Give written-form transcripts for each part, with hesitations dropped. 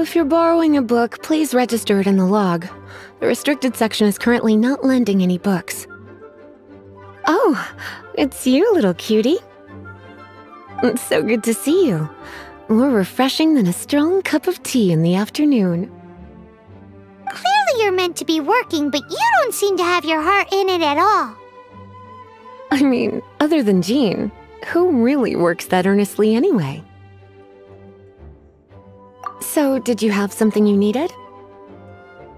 If you're borrowing a book, please register it in the log. The restricted section is currently not lending any books. Oh, it's you, little cutie. It's so good to see you. More refreshing than a strong cup of tea in the afternoon. Clearly you're meant to be working, but you don't seem to have your heart in it at all. I mean, other than Jean, who really works that earnestly anyway? So, did you have something you needed?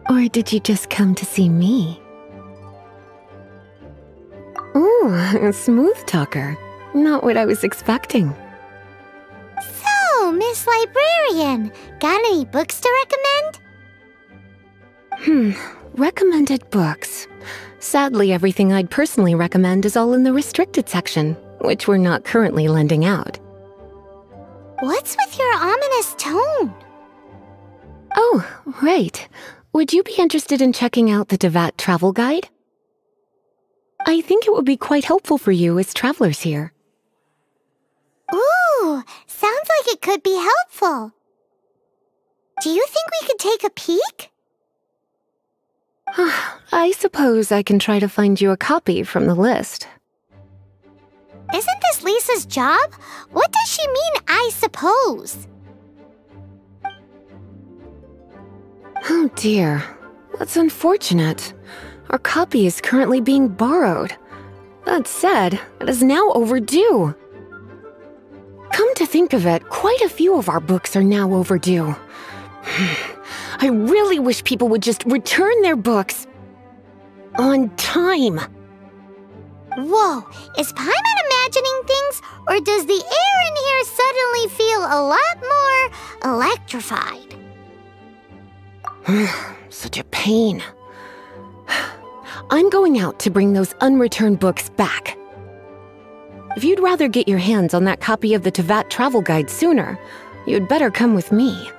Or did you just come to see me? Ooh, a smooth talker. Not what I was expecting. So, Miss Librarian, got any books to recommend? Recommended books. Sadly, everything I'd personally recommend is all in the restricted section, which we're not currently lending out. What's with your ominous tone? Oh, right. Would you be interested in checking out the Tevat travel guide? I think it would be quite helpful for you as travelers here. Ooh, sounds like it could be helpful. Do you think we could take a peek? I suppose I can try to find you a copy from the list. Isn't this Lisa's job? What does she mean, I suppose? Oh dear, that's unfortunate. Our copy is currently being borrowed. That said, it is now overdue. Come to think of it, quite a few of our books are now overdue. I really wish people would just return their books on time. Whoa, is Paimon imagining things, or does the air in here suddenly feel a lot more electrified? Such a pain. I'm going out to bring those unreturned books back. If you'd rather get your hands on that copy of the Tevat travel guide sooner, you'd better come with me.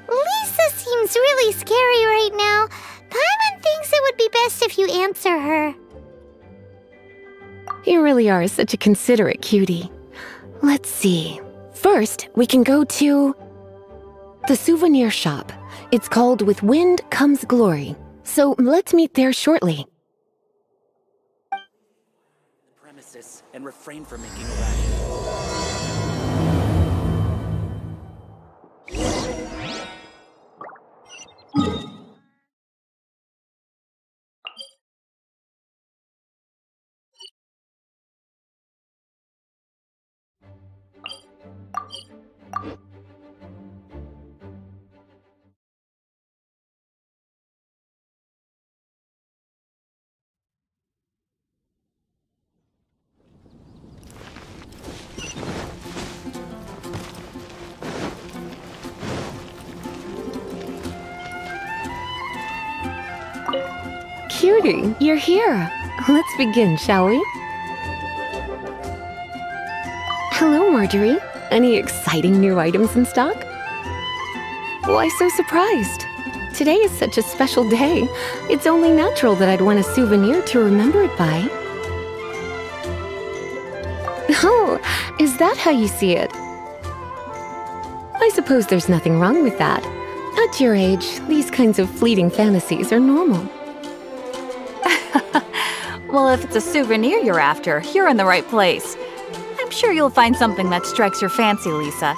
Lisa seems really scary right now. Paimon thinks it would be best if you answer her. You really are such a considerate cutie. Let's see. First, we can go to the souvenir shop. It's called With Wind Comes Glory. So let's meet there shortly. Premises and refrain from making a racket. Cutie, you're here. Let's begin, shall we? Hello, Marjorie. Any exciting new items in stock? Why so surprised? Today is such a special day. It's only natural that I'd want a souvenir to remember it by. Oh, is that how you see it? I suppose there's nothing wrong with that. At your age, these kinds of fleeting fantasies are normal. Well, if it's a souvenir you're after, you're in the right place. I'm sure you'll find something that strikes your fancy, Lisa.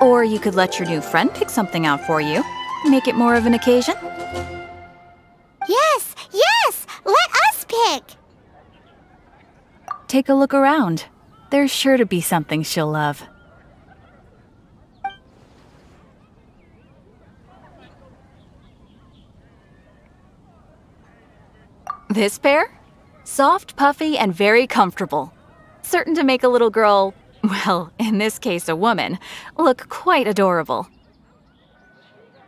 Or you could let your new friend pick something out for you. Make it more of an occasion. Yes, yes! Let us pick! Take a look around. There's sure to be something she'll love. This pair? Soft, puffy, and very comfortable. Certain to make a little girl, well, in this case a woman, look quite adorable.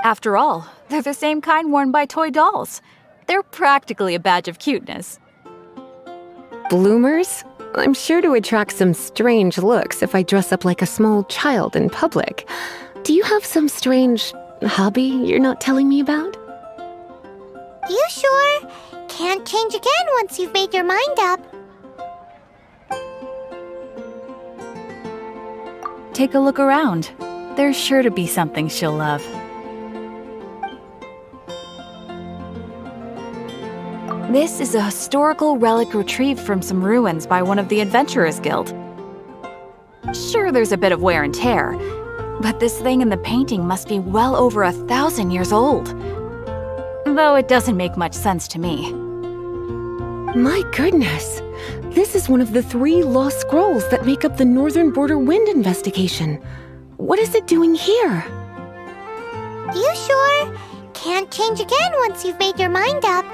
After all, they're the same kind worn by toy dolls. They're practically a badge of cuteness. Bloomers? I'm sure to attract some strange looks if I dress up like a small child in public. Do you have some strange hobby you're not telling me about? You sure? Can't change again once you've made your mind up. Take a look around. There's sure to be something she'll love. This is a historical relic retrieved from some ruins by one of the Adventurers Guild. Sure, there's a bit of wear and tear, but this thing in the painting must be well over 1,000 years old. Though it doesn't make much sense to me. My goodness! This is one of the 3 lost scrolls that make up the Northern Border Wind investigation. What is it doing here? You sure? Can't change again once you've made your mind up.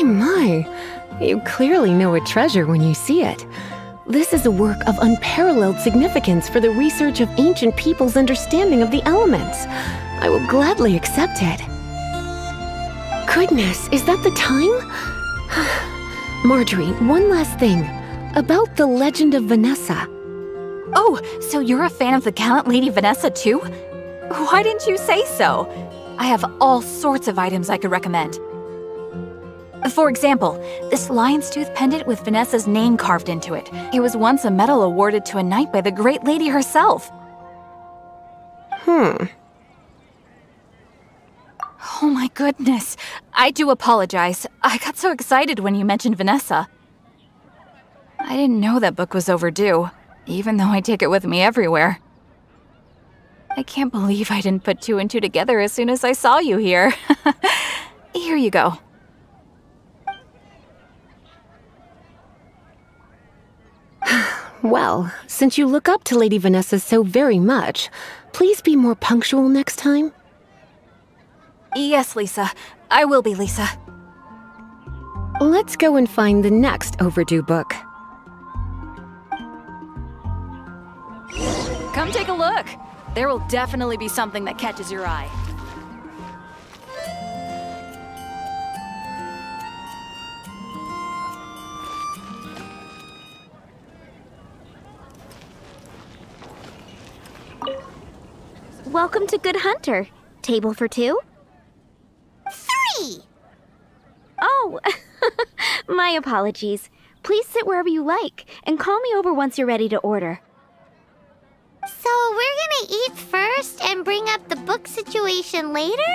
My. You clearly know a treasure when you see it. This is a work of unparalleled significance for the research of ancient people's understanding of the elements. I will gladly accept it. Goodness, is that the time? Marjorie, one last thing. About the legend of Vanessa. Oh, so you're a fan of the gallant Lady Vanessa too? Why didn't you say so? I have all sorts of items I could recommend. For example, this lion's tooth pendant with Vanessa's name carved into it. It was once a medal awarded to a knight by the great lady herself. Oh my goodness. I do apologize. I got so excited when you mentioned Vanessa. I didn't know that book was overdue, even though I take it with me everywhere. I can't believe I didn't put 2 and 2 together as soon as I saw you here. Here you go. Well, since you look up to Lady Vanessa so very much, please be more punctual next time. Yes, Lisa. I will be, Lisa. Let's go and find the next overdue book. Come take a look. There will definitely be something that catches your eye. Welcome to Good Hunter. Table for 2? 3! Oh, my apologies. Please sit wherever you like, and call me over once you're ready to order. So we're gonna eat first and bring up the book situation later?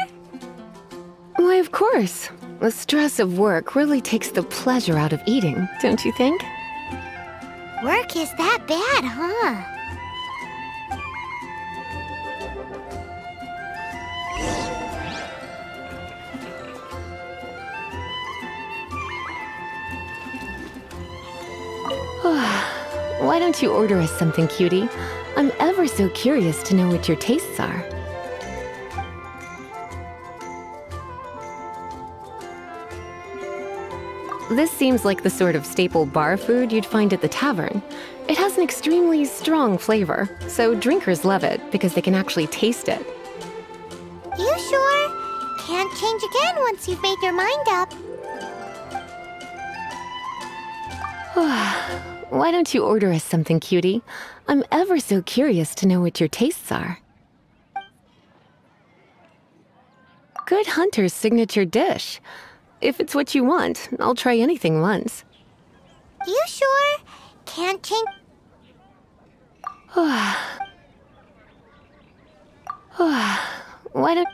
Why, of course. The stress of work really takes the pleasure out of eating, don't you think? Work is that bad, huh? Why don't you order us something, cutie? I'm ever so curious to know what your tastes are. This seems like the sort of staple bar food you'd find at the tavern. It has an extremely strong flavor, so drinkers love it because they can actually taste it. You sure? Can't change again once you've made your mind up. Why don't you order us something, cutie? I'm ever so curious to know what your tastes are. Good Hunter's signature dish. If it's what you want, I'll try anything once. You sure? Can't change... Why don't...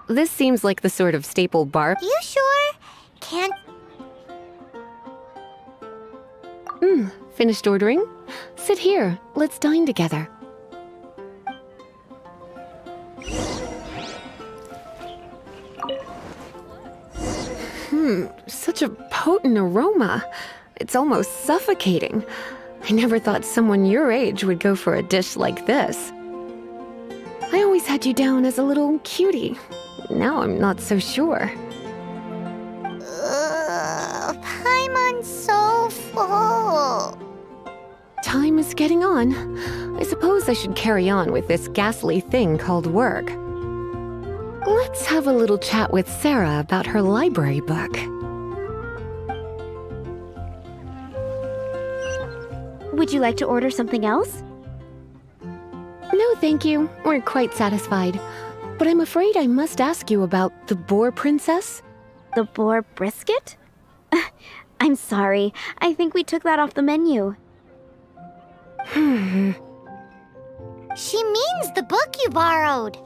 This seems like the sort of staple bar... You sure? Can't... Finished ordering? Sit here. Let's dine together. Such a potent aroma. It's almost suffocating. I never thought someone your age would go for a dish like this. I always had you down as a little cutie. Now I'm not so sure. Paimon's so full. Time is getting on. I suppose I should carry on with this ghastly thing called work. Let's have a little chat with Sarah about her library book. Would you like to order something else? No, thank you. We're quite satisfied. but I'm afraid I must ask you about the boar princess. The boar brisket? I'm sorry. I think we took that off the menu. She means the book you borrowed.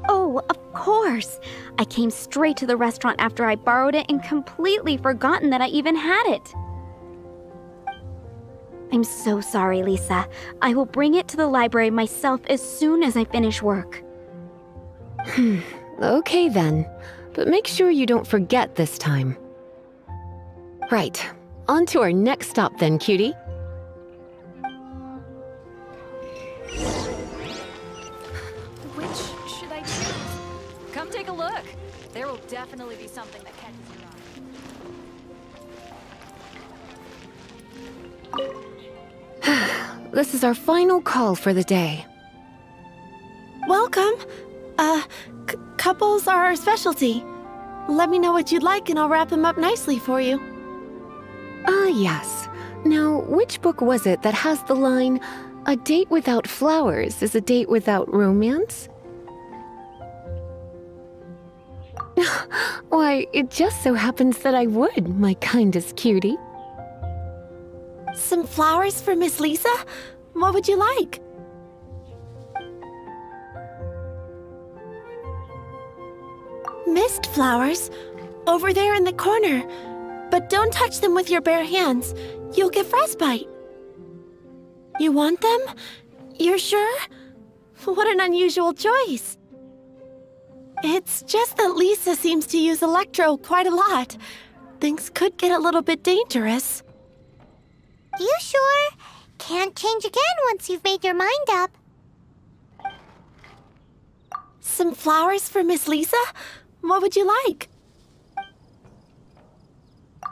Oh, of course. I came straight to the restaurant after I borrowed it and completely forgotten that I even had it. I'm so sorry, Lisa. I will bring it to the library myself as soon as I finish work. Okay then, but make sure you don't forget this time. Right, on to our next stop then, cutie. Which should I choose? Come take a look. There will definitely be something that catches your eye. This is our final call for the day. Welcome. Couples are our specialty. Let me know what you'd like and I'll wrap them up nicely for you. Yes. Now, which book was it that has the line, "A date without flowers is a date without romance"? Why, it just so happens that I would, my kindest cutie. Some flowers for Miss Lisa? What would you like? Mist flowers? Over there in the corner. But don't touch them with your bare hands. You'll get frostbite. You want them? You're sure? What an unusual choice. It's just that Lisa seems to use Electro quite a lot. Things could get a little bit dangerous. You sure? Can't change again once you've made your mind up. Some flowers for Miss Lisa? What would you like?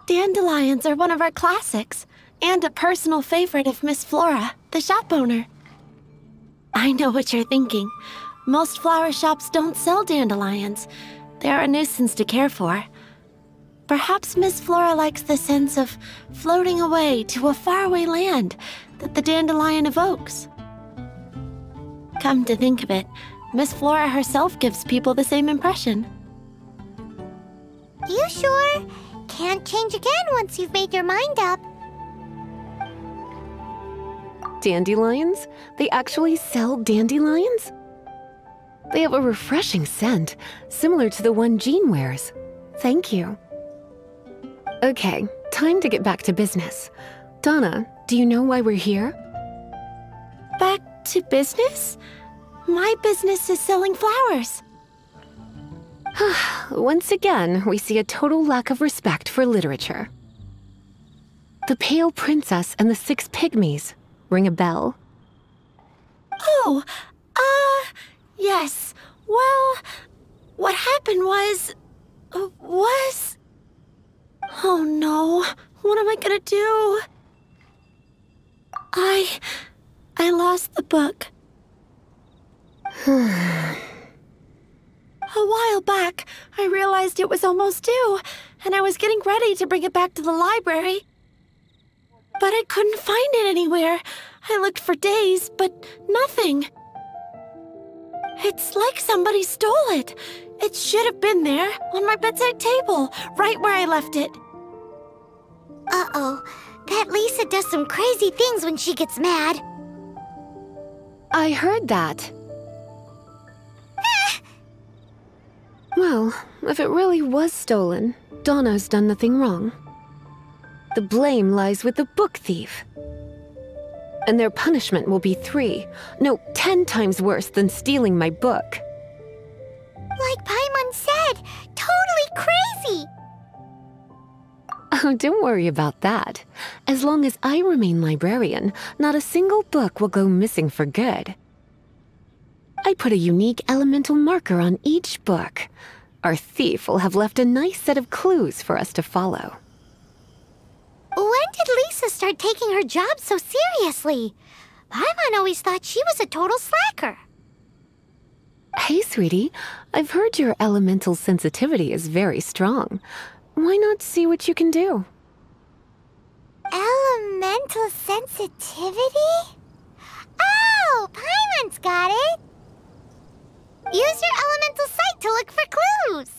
Dandelions are one of our classics, and a personal favorite of Miss Flora, the shop owner. I know what you're thinking. Most flower shops don't sell dandelions. They're a nuisance to care for. Perhaps Miss Flora likes the sense of floating away to a faraway land that the dandelion evokes. Come to think of it, Miss Flora herself gives people the same impression. You sure? Can't change again once you've made your mind up. Dandelions? They actually sell dandelions? They have a refreshing scent, similar to the one Jean wears. Thank you. Okay, time to get back to business. Donna, do you know why we're here? Back to business? My business is selling flowers. Once again, we see a total lack of respect for literature. The Pale Princess and the Six Pygmies. Ring a bell? Oh, yes. Well, what happened was... Oh no, what am I gonna do? I lost the book. A while back, I realized it was almost due, and I was getting ready to bring it back to the library. But I couldn't find it anywhere. I looked for days, but nothing. It's like somebody stole it. It should have been there, on my bedside table, right where I left it. Uh-oh. That Lisa does some crazy things when she gets mad. I heard that. Well, if it really was stolen, Donna's done nothing wrong. The blame lies with the book thief. And their punishment will be 10 times worse than stealing my book. Like Paimon said, totally crazy! Oh, don't worry about that. As long as I remain librarian, not a single book will go missing for good. I put a unique elemental marker on each book. Our thief will have left a nice set of clues for us to follow. When did Lisa start taking her job so seriously? Paimon always thought she was a total slacker. Hey, sweetie. I've heard your elemental sensitivity is very strong. Why not see what you can do? Elemental sensitivity? Oh, Paimon's got it! Use your elemental sight to look for clues.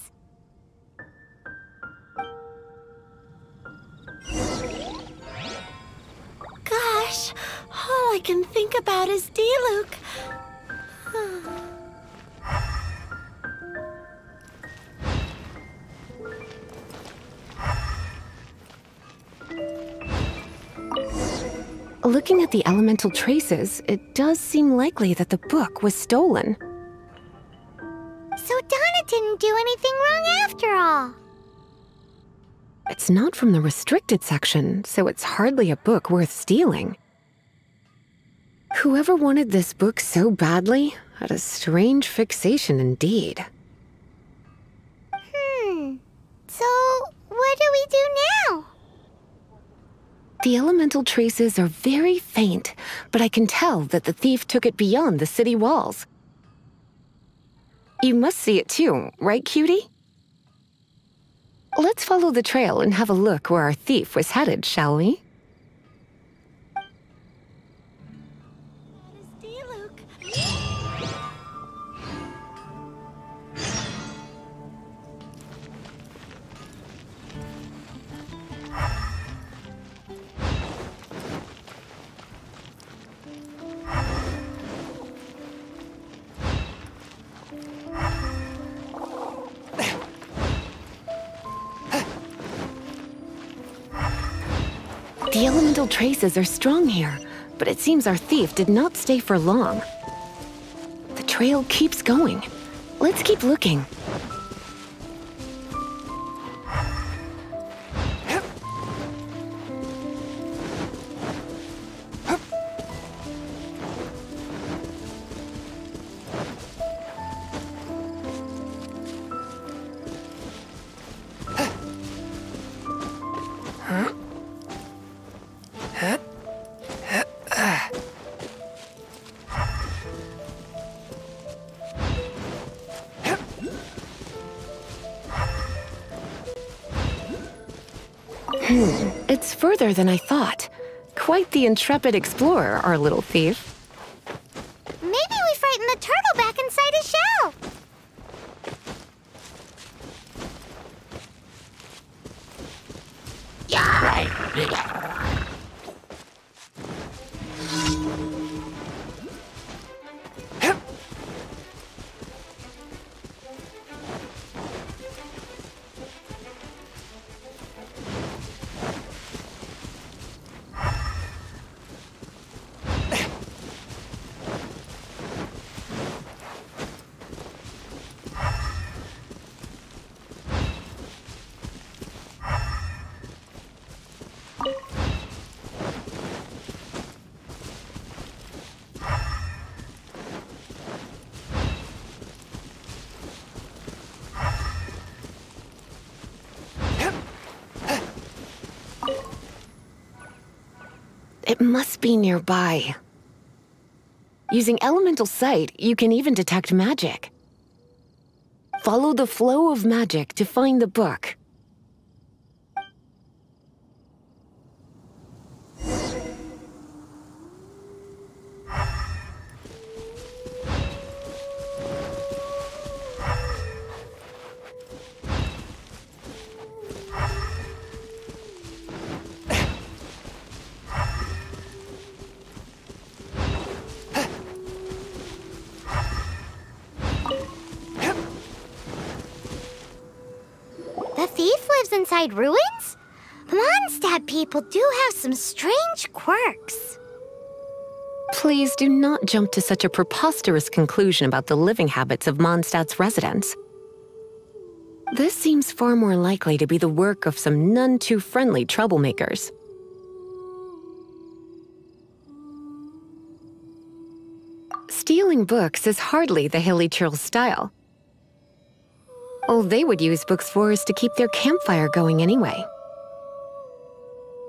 Gosh, all I can think about is Diluc. Looking at the elemental traces, it does seem likely that the book was stolen. So Donna didn't do anything wrong after all. It's not from the restricted section, so it's hardly a book worth stealing. Whoever wanted this book so badly had a strange fixation indeed. So what do we do now? The elemental traces are very faint, but I can tell that the thief took it beyond the city walls. You must see it too, right, cutie? Let's follow the trail and have a look where our thief was headed, shall we? The elemental traces are strong here, but it seems our thief did not stay for long. The trail keeps going. Let's keep looking. It's further than I thought. Quite the intrepid explorer, our little thief. Maybe we frightened the turtle back inside his shell. It must be nearby. Using elemental sight, you can even detect magic. Follow the flow of magic to find the book. The thief lives inside ruins? Mondstadt people do have some strange quirks. Please do not jump to such a preposterous conclusion about the living habits of Mondstadt's residents. This seems far more likely to be the work of some none-too-friendly troublemakers. Stealing books is hardly the Hilly Churl's style. All they would use books for is to keep their campfire going anyway.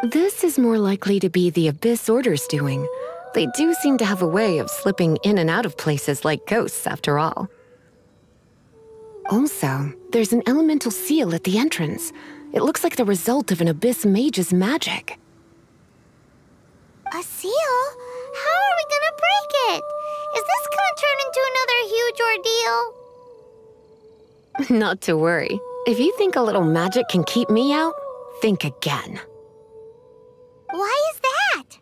This is more likely to be the Abyss Order's doing. They do seem to have a way of slipping in and out of places like ghosts, after all. Also, there's an elemental seal at the entrance. It looks like the result of an Abyss mage's magic. A seal? How are we gonna break it? Is this gonna turn into another huge ordeal? Not to worry. If you think a little magic can keep me out, think again. Why is that?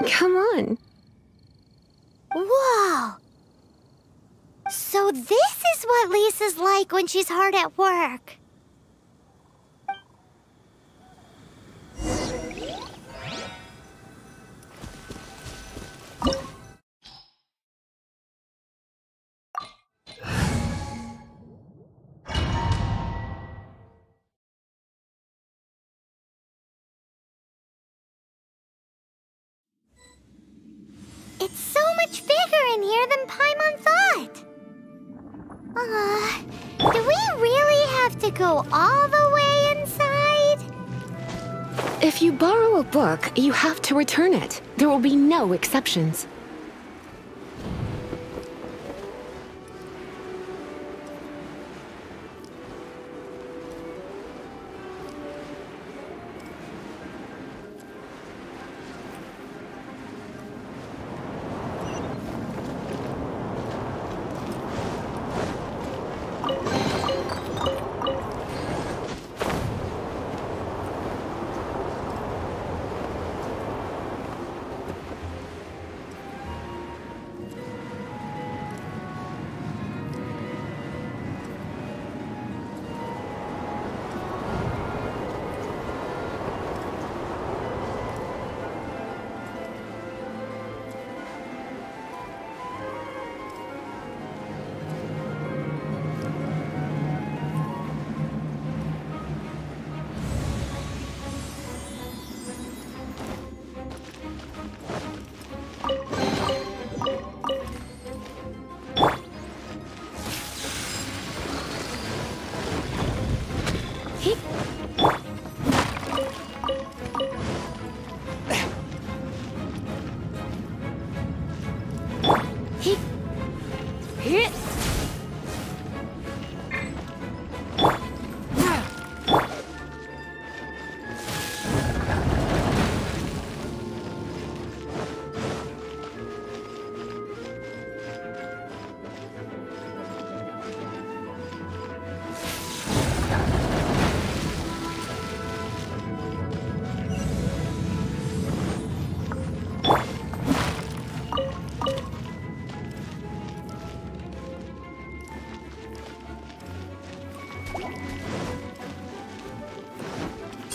Come on. Whoa! So this is what Lisa's like when she's hard at work. It's so much bigger in here than Paimon thought. Do we really have to go all the way inside? If you borrow a book, you have to return it. There will be no exceptions.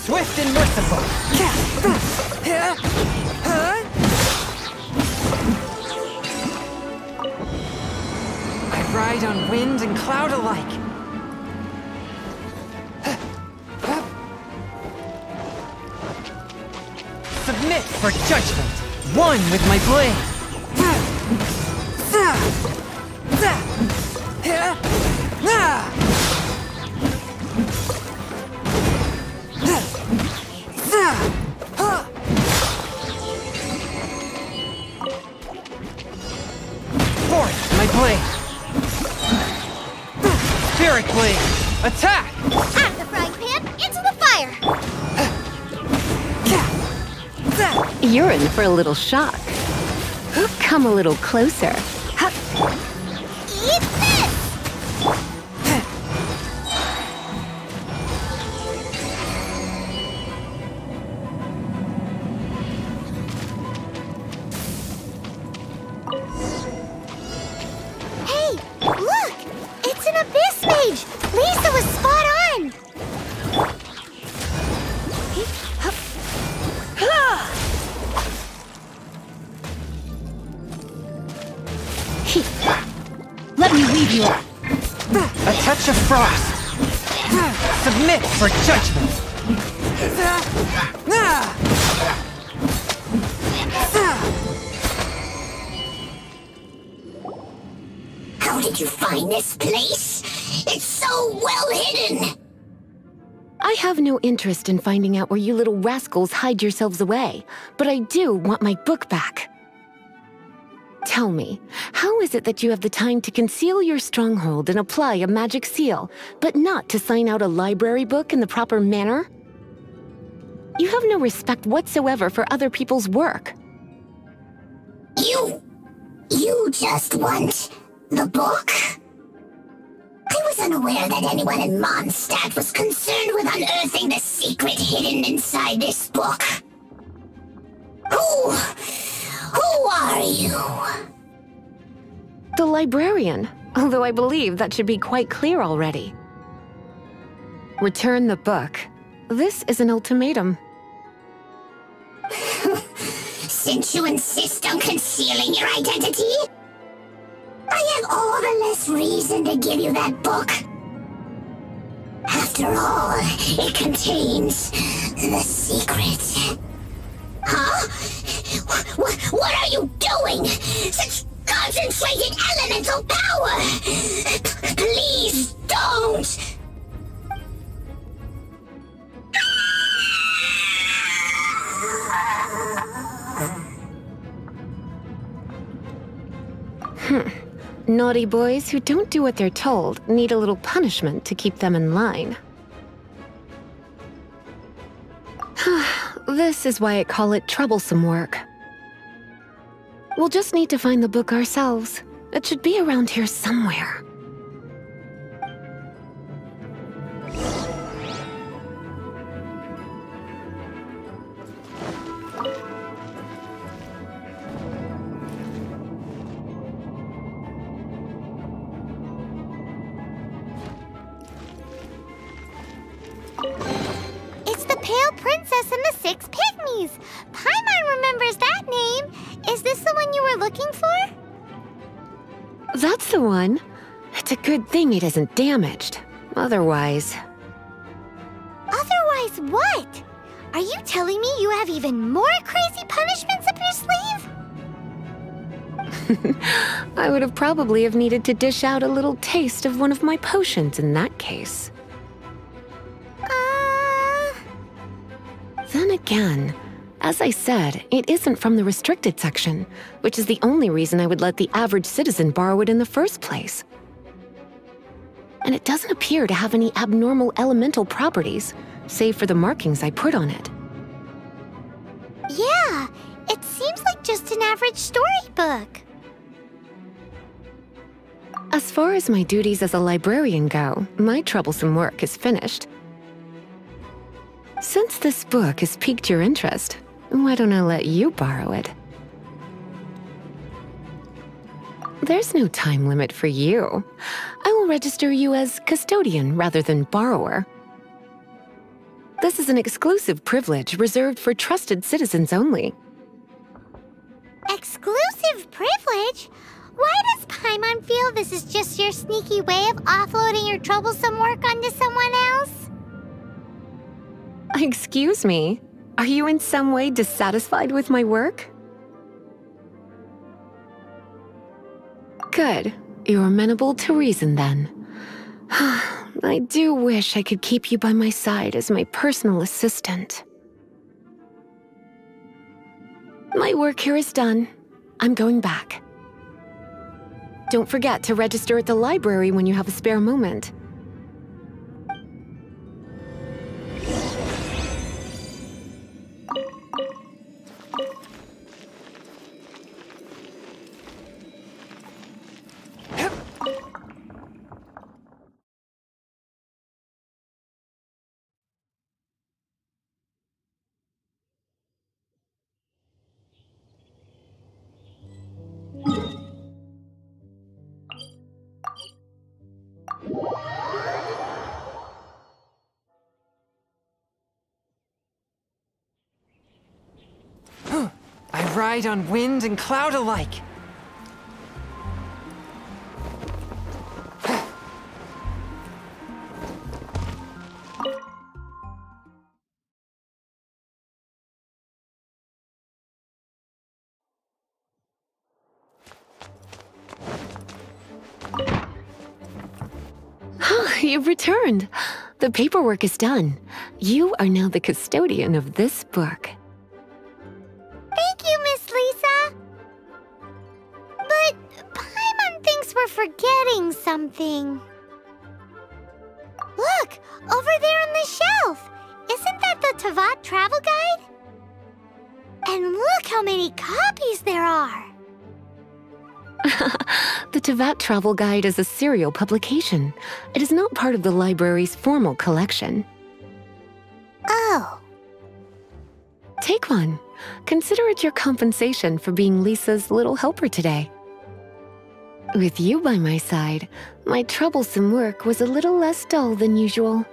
Swift and merciful! I ride on wind and cloud alike! Submit for judgment! One with my blade! Forth my blade! Spirit blade! Attack! Out of the frying pan, into the fire! You're in for a little shock. Come a little closer. Eat this! Hey, look! It's an abyss mage! Lisa was spot on! Let me weave you up. A touch of frost! Submit for judgment! How did you find this place? It's so well hidden! I have no interest in finding out where you little rascals hide yourselves away, but I do want my book back. Tell me, how is it that you have the time to conceal your stronghold and apply a magic seal, but not to sign out a library book in the proper manner? You have no respect whatsoever for other people's work. You just want the book? I was unaware that anyone in Mondstadt was concerned with unearthing the secret hidden inside this book. Who are you? The librarian, although I believe that should be quite clear already. Return the book. This is an ultimatum. Since you insist on concealing your identity, I have all the less reason to give you that book. After all, it contains the secret. Huh? What are you doing? Such concentrated elemental power! Please don't! Naughty boys who don't do what they're told need a little punishment to keep them in line. This is why I call it troublesome work. We'll just need to find the book ourselves. It should be around here somewhere. It's the Pale Princess and the Six Pygmies! Paimon remembers that name! Is this the one you were looking for? That's the one. It's a good thing it isn't damaged. Otherwise... Otherwise what? Are you telling me you have even more crazy punishments up your sleeve? I would have probably have needed to dish out a little taste of one of my potions in that case. Then again, as I said, it isn't from the restricted section, which is the only reason I would let the average citizen borrow it in the first place. And it doesn't appear to have any abnormal elemental properties, save for the markings I put on it. Yeah, it seems like just an average storybook. As far as my duties as a librarian go, my troublesome work is finished. Since this book has piqued your interest, why don't I let you borrow it? There's no time limit for you. I will register you as custodian rather than borrower. This is an exclusive privilege reserved for trusted citizens only. Exclusive privilege? Why does Paimon feel this is just your sneaky way of offloading your troublesome work onto someone else? Excuse me, are you in some way dissatisfied with my work? Good, you're amenable to reason then. I do wish I could keep you by my side as my personal assistant. My work here is done. I'm going back. Don't forget to register at the library when you have a spare moment. I ride on wind and cloud alike. You've returned. The paperwork is done. You are now the custodian of this book. Thank you, Miss Lisa! we're forgetting something. Look, over there on the shelf. Isn't that the Teyvat travel guide? And look how many copies there are. The Teyvat Travel Guide is a serial publication. It is not part of the library's formal collection. Oh. Take one. Consider it your compensation for being Lisa's little helper today. With you by my side, my troublesome work was a little less dull than usual.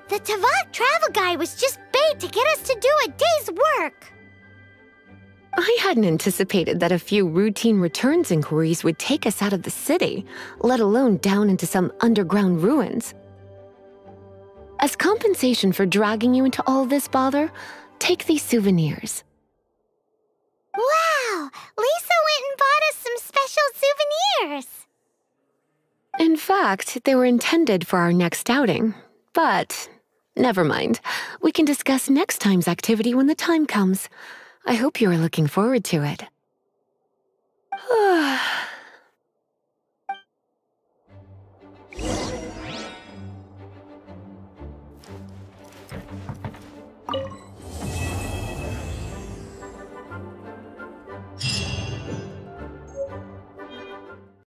The Teyvat travel guide was just bait to get us to do a day's work. I hadn't anticipated that a few routine returns inquiries would take us out of the city, let alone down into some underground ruins. As compensation for dragging you into all this bother, take these souvenirs. Wow! Lisa went and bought us some special souvenirs. In fact, they were intended for our next outing, but never mind. We can discuss next time's activity when the time comes. I hope you are looking forward to it.